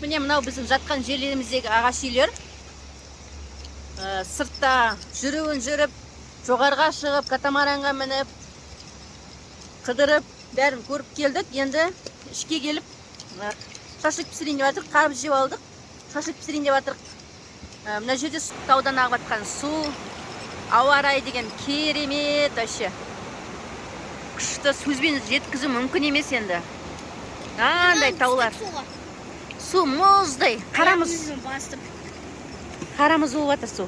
міне мынау біздің жатқан жерлеріміздегі ағаш үйлер. Сыртта жүруін жүріп, жоғарға шығып, катамаранға мініп, қыдырып, бәрін көріп келдік. Енді ішке келіп, шашлык пісірейін деп жатырық, қарбыз жеп алдық. Шашлык пісірейін деп жатырық. Мына жерде таудан ағып жатқан су, ауа райы деген керемет вообще. Күшті, сөзбен жеткізу мүмкін емес енді. Андай таулар. Су мұздай, қарамыз болып жатыр су.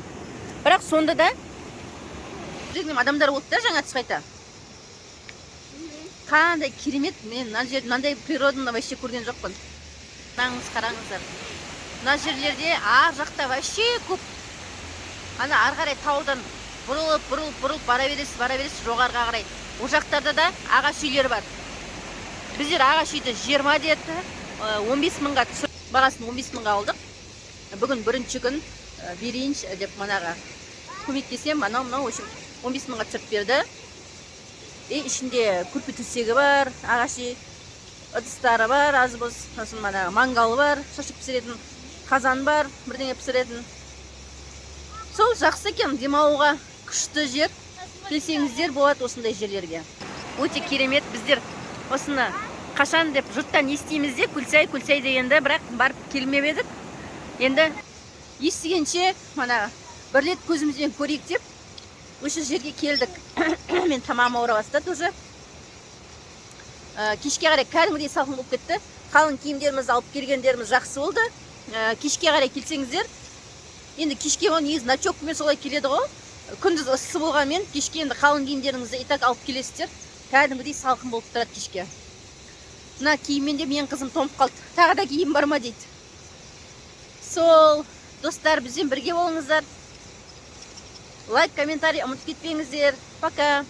Бірақ сонда да адамдар болды да жаңа түс қайта. Қандай керемет, мен мынандай природаны вообще көрген жоқпын. Қараңыздар. Мына жерлерде ар жақта вообще көп. Ана ары қарай таудан бұрылып бара бересіз жоғарыға қарай. О жақтарда да ағаш үйлер бар. Біздер ағаш үйді 20 деді, 15 мыңға түсіп, бағасын 15 мыңға алдық. Бүгін бірінші күн берейінші деп манаға көмектесем, мынау 15 мыңға түсіріп берді. Ішінде көрпе төсегі бар, ағаш ыдыстары бар, аз-боз, сосын мангалы бар, шашлык пісіретін, қазан бар, бірдеңе пісіретін. Сол жақсы екен, демалуға күшті жер. Келсеңіздер болады осындай жерлерге. Өте керемет. Біздер осыны қашан деп жұрттан естиміз де, Көлсай дегенді, бірақ барып келмеп едік. Енді естігенше, бір рет көзімізбен көрейік деп, осы жерге келдік. Мен тамам ауыра бастады уже. Кешке қарай кәдімгідей салқын болып кетті. Қалың киімдерімізді алып келгендеріміз жақсы болды. Кешке қарай келсеңіздер, енді кешке негізі ночевкамен солай келеді ғой. Күндіз ыссы болғанмен, кешке енді қалың киімдеріңізді итак алып келесіздер. Кәдімгідей салқын болып тұрады кешке. Мына киіммен де мен қызым томып қалды. Тағы да киім бар ма дейді. Сол, достар, бізбен бірге болыңыздар. Лайк, комментарий ұмытып кетпеңіздер. Пока.